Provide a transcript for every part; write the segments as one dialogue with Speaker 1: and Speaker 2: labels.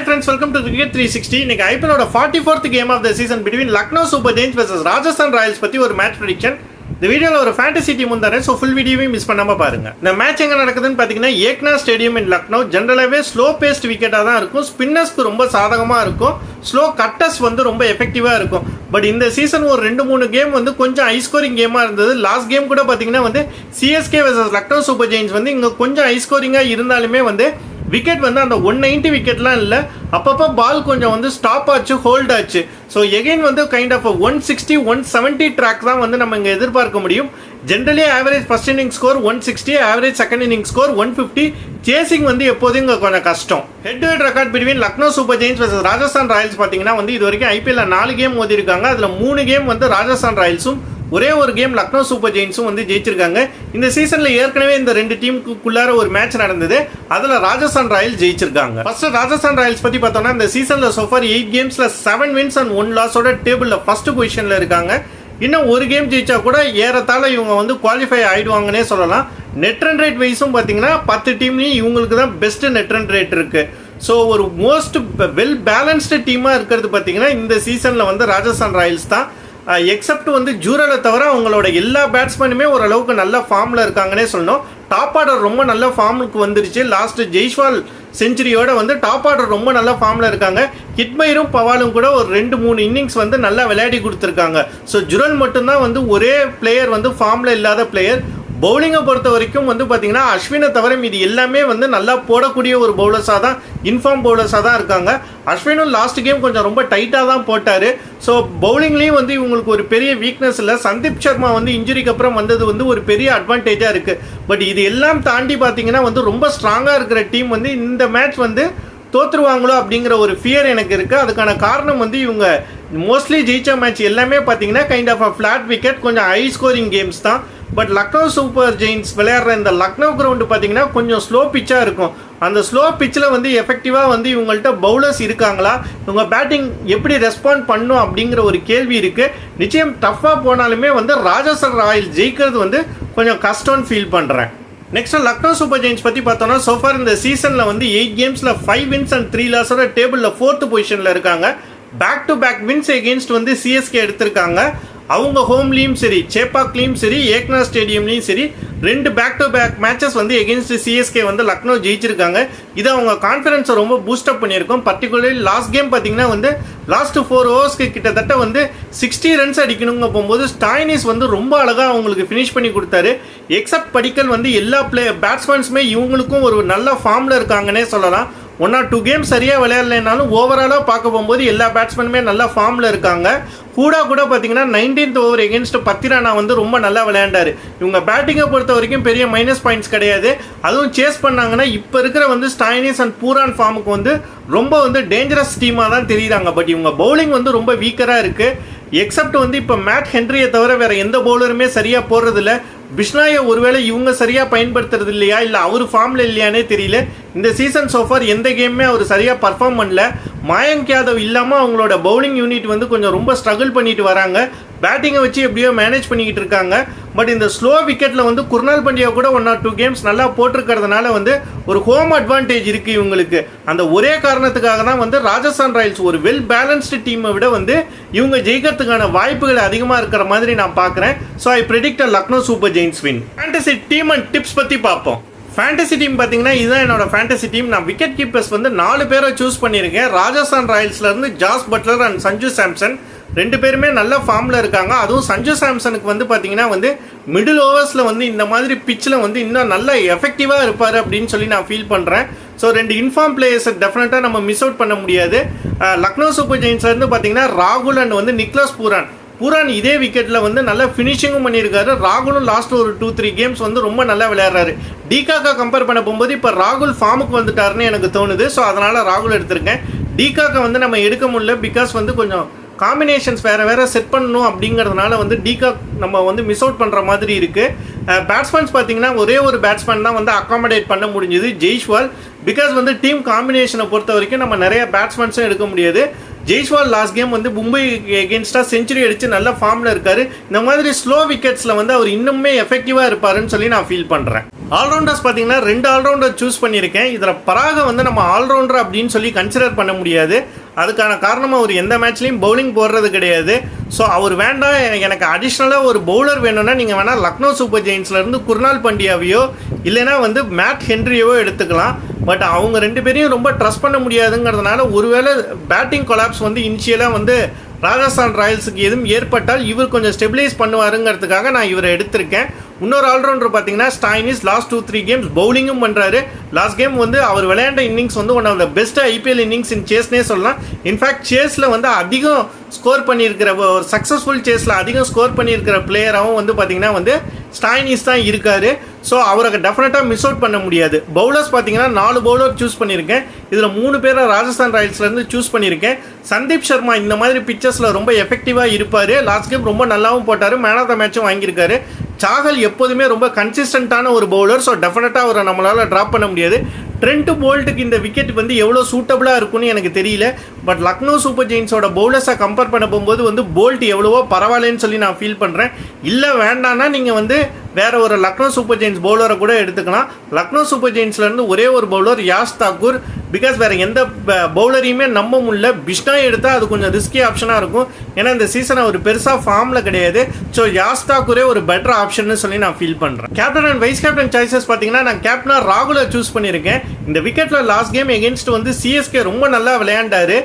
Speaker 1: Hi friends, welcome to Cricket 360. இன்னைக்கு IPL ஓட 44th game of the season between Lucknow Super Giants versus Rajasthan Royals பத்தி ஒரு match prediction. இந்த வீடியோல ஒரு ஃபேண்டசி டீம் வந்தானே, சோ ஃபுல் வீடியோவையும் மிஸ் பண்ணாம பாருங்க. இந்த மேட்ச் எங்க நடக்குதுன்னு பாத்தீங்கன்னா ஏக்னா ஸ்டேடியம் இன் லக்னோ. ஜெனரலாவே ஸ்லோ பேஸ்ட் விக்கெட்டா தான் இருக்கும். ஸ்பின்னர்ஸ்க்கு ரொம்ப சாதகமா இருக்கும். ஸ்லோ கட்டர்ஸ் வந்து ரொம்ப எஃபெக்டிவா இருக்கும். பட் இந்த சீசன் ஒரு 2-3 கேம் வந்து கொஞ்சம் ஹை ஸ்கோரிங் கேமா இருந்தது. லாஸ்ட் கேம் கூட பாத்தீங்கன்னா வந்து CSK versus Lucknow Super Giants வந்து இங்க கொஞ்சம் ஹை ஸ்கோரிங்கா இருந்தாலுமே வந்து விக்கெட் வந்து அந்த 190 விக்கெட்லாம் இல்லை. அப்பப்போ பால் கொஞ்சம் வந்து ஸ்டாப் ஆச்சு, ஹோல்ட் ஆச்சு. ஸோ எகெயின் வந்து கைண்ட் ஆஃப் 160-170 ட்ராக் தான் வந்து நம்ம இங்கே எதிர்பார்க்க முடியும். Generally average first inning score 160, average second inning score 150. Chasing வந்து எப்போதும் இங்கே கொஞ்சம் கஷ்டம். Head to head record between Lucknow Super Giants versus Rajasthan Royals பார்த்தீங்கன்னா வந்து இது வரைக்கும் ஐபிஎல்ல 4 கேம் மோதிருக்காங்க. அதில் 3 கேம் வந்து ராஜஸ்தான் ராயல்ஸும் ஒரே ஒரு கேம் லக்னோ சூப்பர் ஜெயின்ஸும் வந்து ஜெயிச்சிருக்காங்க. இந்த சீசன்ல ஏற்கனவே இந்த 2 டீமுக்குள்ளார ஒரு மேட்ச் நடந்தது. அதுல ராஜஸ்தான் ராயல்ஸ் ஜெயிச்சிருக்காங்க. ஃபர்ஸ்ட் ராஜஸ்தான் ராயல்ஸ் பத்தி பார்த்தோம்னா இந்த சீசன்ல சோஃபார் 8 கேம்ஸ்ல 7 வின்ஸ் அண்ட் 1 லாஸோட டேபிள்ல ஃபர்ஸ்ட் பொசிஷன்ல இருக்காங்க. இன்னும் ஒரு கேம் ஜெயிச்சா கூட ஏறத்தாழ இவங்க வந்து குவாலிஃபை ஆயிடுவாங்கன்னே சொல்லலாம். நெட் ரன் ரேட் வைஸும் பார்த்தீங்கன்னா 10 டீம்லையும் இவங்களுக்கு தான் பெஸ்ட் நெட் ரன் ரேட் இருக்கு. ஸோ ஒரு மோஸ்ட் வெல் பேலன்ஸ்டு டீமாக இருக்கிறது பார்த்தீங்கன்னா இந்த சீசனில் வந்து ராஜஸ்தான் ராயல்ஸ் தான். எக்ஸப்ட் வந்து ஜூரலை தவிர அவங்களோட எல்லா பேட்ஸ்மேனுமே ஓரளவுக்கு நல்ல ஃபார்மில் இருக்காங்கன்னே சொல்லணும். டாப் ஆர்டர் ரொம்ப நல்ல ஃபார்முக்கு வந்துருச்சு. லாஸ்ட் ஜெய்ஸ்வால் செஞ்சுரியோட வந்து டாப் ஆர்டர் ரொம்ப நல்ல ஃபார்மில் இருக்காங்க. கிட்மைரும் பவாலும் கூட ஒரு 2-3 இன்னிங்ஸ் வந்து நல்லா விளையாடி கொடுத்துருக்காங்க. ஸோ ஜுரல் மட்டும்தான் வந்து ஒரே பிளேயர் வந்து ஃபார்மில் இல்லாத பிளேயர். பவுலிங்கை பொறுத்த வரைக்கும் வந்து பார்த்தீங்கன்னா அஸ்வினை தவிர மீது எல்லாமே வந்து நல்லா போடக்கூடிய ஒரு பவுலர்ஸாக தான், இன்ஃபார்ம் பவுலர்ஸாக தான் இருக்காங்க. அஸ்வினும் லாஸ்ட் கேம் கொஞ்சம் ரொம்ப டைட்டாக தான் போட்டார். ஸோ பவுலிங்லேயும் வந்து இவங்களுக்கு ஒரு பெரிய வீக்னஸ் இல்லை. சந்தீப் சர்மா வந்து இன்ஜுரிக்கு அப்புறம் வந்தது வந்து ஒரு பெரிய அட்வான்டேஜாக இருக்குது. பட் இது எல்லாம் தாண்டி பார்த்தீங்கன்னா வந்து ரொம்ப ஸ்ட்ராங்காக இருக்கிற டீம் வந்து இந்த மேட்ச் வந்து தோற்றுருவாங்களோ அப்படிங்கிற ஒரு ஃபியர் எனக்கு இருக்குது. அதுக்கான காரணம் வந்து இவங்க மோஸ்ட்லி ஜெயிச்ச மேட்ச் எல்லாமே பார்த்தீங்கன்னா kind of a flat wicket, கொஞ்சம் ஹை ஸ்கோரிங் கேம்ஸ் தான். பட் லக்னோ சூப்பர் ஜெயின்ஸ் விளையாடுற இந்த லக்னோ கிரவுண்டு பார்த்தீங்கன்னா கொஞ்சம் ஸ்லோ பிச்சாக இருக்கும். அந்த ஸ்லோ பிச்சில் வந்து எஃபெக்டிவாக வந்து இவங்கள்ட்ட பவுலர்ஸ் இருக்காங்களா, இவங்க பேட்டிங் எப்படி ரெஸ்பாண்ட் பண்ணும் அப்படிங்கிற ஒரு கேள்வி இருக்குது. நிச்சயம் டஃப்பாக போனாலுமே வந்து ராஜஸ்தான் ராயல்ஸ் ஜெயிக்கிறது வந்து கொஞ்சம் கஷ்டம்னு ஃபீல் பண்ணுறேன். நெக்ஸ்ட் லக்னோ சூப்பர் ஜெயின்ஸ் பற்றி பார்த்தோம்னா சோஃபார் இந்த சீசனில் வந்து 8 கேம்ஸில் 5 வின்ஸ் அண்ட் 3 லாஸோட டேபிளில் 4th பொசிஷனில் இருக்காங்க. Back to back wins against வந்து சிஎஸ்கே எடுத்திருக்காங்க. அவங்க ஹோம்லேயும் சரி, சேப்பாக்லேயும் சரி, ஏக்னா ஸ்டேடியம்லேயும் சரி 2 பேக் டு பேக் மேட்சஸ் வந்து எகெயின்ஸ்ட் சிஎஸ்கே வந்து லக்னோ ஜெயிச்சிருக்காங்க. இது அவங்க கான்ஃபிடன்ஸை ரொம்ப பூஸ்டப் பண்ணியிருக்கும். பர்டிகுலர்லி லாஸ்ட் கேம் பார்த்தீங்கன்னா வந்து லாஸ்ட் 4 ஓவர்ஸ்க்கு கிட்டத்தட்ட வந்து 60 ரன்ஸ் அடிக்கணுங்க போகும்போது ஸ்டாய்னிஸ் வந்து ரொம்ப அழகாக அவங்களுக்கு ஃபினிஷ் பண்ணி கொடுத்தாரு. எக்ஸப்ட் படிக்கல் வந்து எல்லா பேட்ஸ்மேன்ஸுமே இவங்களுக்கும் ஒரு நல்ல ஃபார்மில் இருக்காங்கன்னே சொல்லலாம். 1 or 2 கேம் சரியாக விளையாடலைனாலும் ஓவராலாக பார்க்க போகும்போது எல்லா பேட்ஸ்மேனுமே நல்ல ஃபார்மில் இருக்காங்க. கூட பார்த்தீங்கன்னா 19th ஓவர் எகென்ஸ்ட் பத்திரானா வந்து ரொம்ப நல்லா விளையாண்டாரு. இவங்க பேட்டிங்கை பொறுத்த வரைக்கும் பெரிய மைனஸ் பாயிண்ட்ஸ் கிடையாது. அதுவும் சேஸ் பண்ணாங்கன்னா இப்போ இருக்கிற வந்து ஸ்டாய்னிஸ் அண்ட் பூரான் ஃபார்முக்கு வந்து ரொம்ப வந்து டேஞ்சரஸ் டீமாக தான் தெரியுறாங்க. பட் இவங்க பவுலிங் வந்து ரொம்ப வீக்கராக இருக்குது. எக்ஸப்ட் வந்து இப்போ மேட் ஹென்ரியை தவிர வேறு எந்த பவுலருமே சரியாக போடுறதில்ல. பிஷ்னாயை ஒருவேளை இவங்க சரியாக பயன்படுத்துறது இல்லையா, இல்லை அவர் ஃபார்மில் இல்லையானே தெரியல. இந்த சீசன் சோஃபார் எந்த கேமுமே அவர் சரியாக பர்ஃபார்ம் பண்ணல. மயங்க் யாதவ் இல்லாமல் அவங்களோட பவுலிங் யூனிட் வந்து கொஞ்சம் ரொம்ப ஸ்ட்ரகிள் பண்ணிட்டு வராங்க. பேட்டிங்கை வச்சு எப்படியோ மேனேஜ் பண்ணிக்கிட்டு இருக்காங்க. பட் இந்த ஸ்லோ விக்கெட்டில் வந்து குர்னால் பண்டியா கூட 1 or 2 கேம்ஸ் நல்லா போட்டிருக்கிறதுனால வந்து ஒரு ஹோம் அட்வான்டேஜ் இருக்குது இவங்களுக்கு. அந்த ஒரே காரணத்துக்காக தான் வந்து ராஜஸ்தான் ராயல்ஸ் ஒரு வெல் பேலன்ஸ்டு டீமை விட வந்து இவங்க ஜெயிக்கிறதுக்கான வாய்ப்புகள் அதிகமாக இருக்கிற மாதிரி நான் பார்க்குறேன். So I predict Lucknow Super Giants win. Fantasy team and tips பற்றி பார்ப்போம். ஃபேண்டசி டீம் பார்த்தீங்கன்னா இதுதான் என்னோட ஃபேண்டசி டீம். நான் விக்கெட் கீப்பர்ஸ் வந்து 4 பேரை சூஸ் பண்ணியிருக்கேன். ராஜஸ்தான் ராயல்ஸ்லேருந்து Jos Buttler and Sanju Samson 2 பேருமே நல்ல ஃபார்மில் இருக்காங்க. அதுவும் சஞ்சு சாம்சனுக்கு வந்து பார்த்தீங்கன்னா வந்து மிடில் ஓவர்ஸில் வந்து இந்த மாதிரி பிச்சில் வந்து இன்னும் நல்ல எஃபெக்டிவாக இருப்பார் அப்படின்னு சொல்லி நான் ஃபீல் பண்ணுறேன். ஸோ 2 இன்ஃபார்ம் பிளேயர்ஸை டெஃபினட்டாக நம்ம மிஸ் அவுட் பண்ண முடியாது. லக்னோ சூப்பர் ஜெயின்ஸ்லேருந்து பார்த்தீங்கன்னா ராகுல் அண்ட் வந்து நிக்லஸ் பூரான் இதே விக்கெட்டில் வந்து நல்லா ஃபினிஷிங்கும் பண்ணியிருக்காரு. ராகுலும் லாஸ்ட் ஒரு 2-3 கேம்ஸ் வந்து ரொம்ப நல்லா விளையாடுறாரு. டிகாக்கா கம்பேர் பண்ண போகும்போது இப்போ ராகுல் ஃபார்முக்கு வந்துட்டாருன்னு எனக்கு தோணுது. ஸோ அதனால் ராகுல் எடுத்திருக்கேன். டிகாக்கா வந்து நம்ம எடுக்க முடியல, பிகாஸ் வந்து கொஞ்சம் காம்பினேஷன்ஸ் வேறு செட் பண்ணணும் அப்படிங்கிறதுனால வந்து டிகாக் நம்ம வந்து மிஸ் அவுட் பண்ணுற மாதிரி இருக்குது. பேட்ஸ்மேன்ஸ் பார்த்தீங்கன்னா ஒரே ஒரு பேட்ஸ்மேன் தான் வந்து அகாமடேட் பண்ண முடிஞ்சுது, ஜெய்ஸ்வால். பிகாஸ் வந்து டீம் காம்பினேஷனை பொறுத்த வரைக்கும் நம்ம நிறைய பேட்ஸ்மேன்ஸும் எடுக்க முடியாது. ஜெய்ஸ்வால் லாஸ்ட் கேம் வந்து மும்பை எகென்ஸ்டாக செஞ்சுரி அடித்து நல்ல ஃபார்மில் இருக்கார். இந்த மாதிரி ஸ்லோ விக்கெட்ஸில் வந்து அவர் இன்னுமே எஃபெக்டிவாக இருப்பாருன்னு சொல்லி நான் ஃபீல் பண்ணுறேன். ஆல்ரவுண்டர்ஸ் பார்த்தீங்கன்னா 2 ஆல்ரவுண்டர் சூஸ் பண்ணியிருக்கேன். இதில் பராகை வந்து நம்ம ஆல்ரவுண்டர் அப்படின்னு சொல்லி கன்சிடர் பண்ண முடியாது. அதுக்கான காரணம் அவர் எந்த மேட்ச்லையும் பவுலிங் போடுறது கிடையாது. ஸோ அவர் வேண்டாம், எனக்கு அடிஷ்னலாக ஒரு பவுலர் வேணும்னா நீங்கள் வேணால் லக்னோ சூப்பர் ஜெயின்ஸ்லேருந்து குர்னால் பாண்டியாவையோ இல்லைனா வந்து மேட் ஹென்ரியவோ எடுத்துக்கலாம். பட் அவங்க 2 பேரையும் ரொம்ப ட்ரஸ்ட் பண்ண முடியாதுங்கிறதுனால ஒருவேளை பேட்டிங் கொலாப்ஸ் வந்து இனிஷியலாக வந்து ராஜஸ்தான் ராயல்ஸுக்கு எதுவும் ஏற்பட்டால் இவர் கொஞ்சம் ஸ்டெபிலைஸ் பண்ணுவாருங்கிறதுக்காக நான் இவரை எடுத்திருக்கேன். இன்னொரு ஆல்ரவுண்டர் பார்த்தீங்கன்னா ஸ்டாய்னிஸ் லாஸ்ட் 2-3 கேம்ஸ் பவுலிங்கும் பண்ணுறாரு. லாஸ்ட் கேம் வந்து அவர் விளையாண்ட இன்னிங்ஸ் வந்து one of the best IPL innings in சேஸ்னே சொல்லலாம். இன்ஃபேக்ட் சேஸில் வந்து அதிகம் ஸ்கோர் பண்ணியிருக்கிற ஒரு சக்ஸஸ்ஃபுல் சேஸில் அதிகம் ஸ்கோர் பண்ணியிருக்கிற பிளேயராகவும் வந்து பார்த்தீங்கன்னா வந்து ஸ்டாய்னிஸ் தான் இருக்கார். ஸோ அவரை டெஃபினட்டாக மிஸ் அவுட் பண்ண முடியாது. பவுலர்ஸ் பார்த்தீங்கன்னா 4 பவுலர் சூஸ் பண்ணியிருக்கேன். இதில் 3 பேரை ராஜஸ்தான் ராயல்ஸ்லேருந்து சூஸ் பண்ணியிருக்கேன். சந்தீப் சர்மா இந்த மாதிரி பிச்சர்ஸில் ரொம்ப எஃபெக்டிவாக இருப்பார். லாஸ்ட் கேம் ரொம்ப நல்லாவும் போட்டார், மேன் ஆஃப் த மேட்சும் வாங்கியிருக்காரு. சாகல் எப்போதுமே ரொம்ப கன்சிஸ்டண்ட்டான ஒரு பவுலர். ஸோ டெஃபினட்டாக அவரை நம்மளால் ட்ராப் பண்ண முடியாது. ட்ரெண்ட் போல்ட்டுக்கு இந்த விக்கெட் வந்து எவ்வளோ சூட்டபுளாக இருக்கும்னு எனக்கு தெரியல. பட் லக்னோ சூப்பர் ஜெயின்ஸோட பவுலர்ஸை கம்பேர் பண்ண போகும்போது வந்து போல்ட் எவ்வளவோ பரவாயில்லன்னு சொல்லி நான் ஃபீல் பண்ணுறேன். இல்லை வேண்டான்னா நீங்கள் வந்து வேற ஒரு லக்னோ சூப்பர் ஜெயின்ஸ் பவுலரை கூட எடுத்துக்கலாம். லக்னோ சூப்பர் ஜெயின்ஸ்லேருந்து ஒரே ஒரு பவுலர் யாஷ் தாக்கூர். பிகாஸ் வேறு எந்த பவுலரையுமே நம்ப முடியல. பிஷ்னா எடுத்தால் அது கொஞ்சம் ரிஸ்கி ஆப்ஷனாக இருக்கும். ஏன்னா இந்த சீசன் அவர் பெருசாக ஃபார்மில் கிடையாது. ஸோ யாஷ் தாக்கூரே ஒரு பெட்டர் ஆப்ஷன் சொல்லி நான் ஃபீல் பண்ணுறேன். Captain and vice captain choices பார்த்தீங்கன்னா நான் கேப்டனாக ராகுலை சூஸ் பண்ணியிருக்கேன். இந்த விக்கெட்டில் லாஸ்ட் கேம் எகென்ஸ்ட் வந்து சிஎஸ்கே ரொம்ப நல்லா விளையாண்டாரு.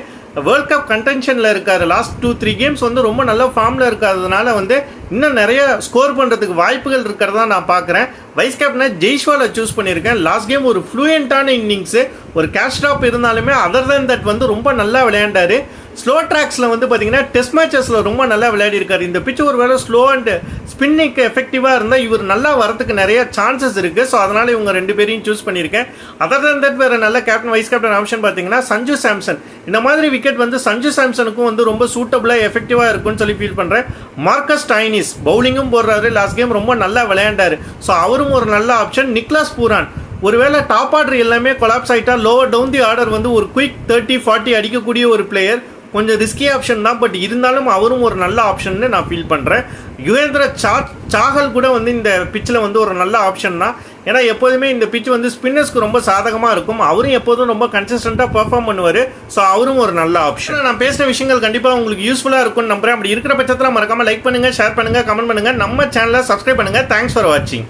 Speaker 1: வேர்ல்ட் கப் கண்டென்ஷனில் இருக்கார். லாஸ்ட் 2-3 கேம்ஸ் வந்து ரொம்ப நல்ல ஃபார்மில் இருக்கிறதுனால வந்து இன்னும் நிறைய ஸ்கோர் பண்ணுறதுக்கு வாய்ப்புகள் இருக்கிறதா நான் பார்க்குறேன். வைஸ் கேப்டனை ஜெய்ஸ்வாலை சூஸ் பண்ணியிருக்கேன். லாஸ்ட் கேம் ஒரு ஃப்ளூயண்ட்டான இன்னிங்ஸு, ஒரு கேஷ் ட்ராப் இருந்தாலுமே அதர் தென் தட் வந்து ரொம்ப நல்லா விளையாண்டார். ஸ்லோ ட்ராக்ஸில் வந்து பார்த்தீங்கன்னா டெஸ்ட் மேட்சஸில் ரொம்ப நல்லா விளையாடி இருக்காரு. இந்த பிச்சு ஒரு வேளை ஸ்லோ அண்ட் ஸ்பின்னிங்க்கு எஃபெக்டிவாக இருந்தால் இவர் நல்லா வரதுக்கு நிறைய சான்சஸ் இருக்குது. ஸோ அதனால் இவங்க 2 பேரையும் சூஸ் பண்ணியிருக்கேன். அதர் தென் தட் வேறு நல்ல கேப்டன் வைஸ் கேப்டன் ஆப்ஷன் பார்த்தீங்கன்னா சஞ்சு சாம்சன். இந்த மாதிரி விக்கெட் வந்து சஞ்சு சாம்சனுக்கும் வந்து ரொம்ப சூட்டபுளாக எஃபெக்டிவாக இருக்கும்னு சொல்லி ஃபீல் பண்ணுறேன். மார்க்கஸ் ஸ்டாய்னிஸ் பவுலிங்கும் போடுறாரு. லாஸ்ட் கேம் ரொம்ப நல்லா விளையாண்டாரு. ஸோ அவரும் ஒரு நல்ல ஆப்ஷன். நிக்லாஸ் பூரான் ஒருவேளை டாப் ஆர்டர் எல்லாமே கொலாப்ஸ் ஆகிட்டா லோவர் டவுன் தி ஆர்டர் வந்து ஒரு குயிக் 30-40 அடிக்கக்கூடிய ஒரு பிளேயர். கொஞ்சம் ரிஸ்கி ஆப்ஷன் தான், பட் இருந்தாலும் அவரும் ஒரு நல்ல ஆப்ஷன்னு நான் ஃபீல் பண்ணுறேன். யுவேந்திர சாகல் கூட வந்து இந்த பிச்சில் வந்து ஒரு நல்ல ஆப்ஷன் தான். ஏன்னா எப்போதுமே இந்த பிச் வந்து ஸ்பின்னர்ஸ்க்கு ரொம்ப சாதகமாக இருக்கும். அவரும் எப்போதும் ரொம்ப கன்சிஸ்டண்ட்டாக பெர்ஃபார்ம் பண்ணுவார். ஸோ அவரும் ஒரு நல்ல ஆப்ஷன். நான் பேசின விஷயங்கள் கண்டிப்பாக உங்களுக்கு யூஸ்ஃபுல்லாக இருக்கும்னு நம்புறேன். அப்படி இருக்கிற பட்சத்தில் மறக்காமல் லைக் பண்ணுங்கள், ஷேர் பண்ணுங்கள், கமெண்ட் பண்ணுங்கள், நம்ம சேனலை சப்ஸ்கிரைப் பண்ணுங்கள். தேங்க்ஸ் ஃபார் வாட்சிங்.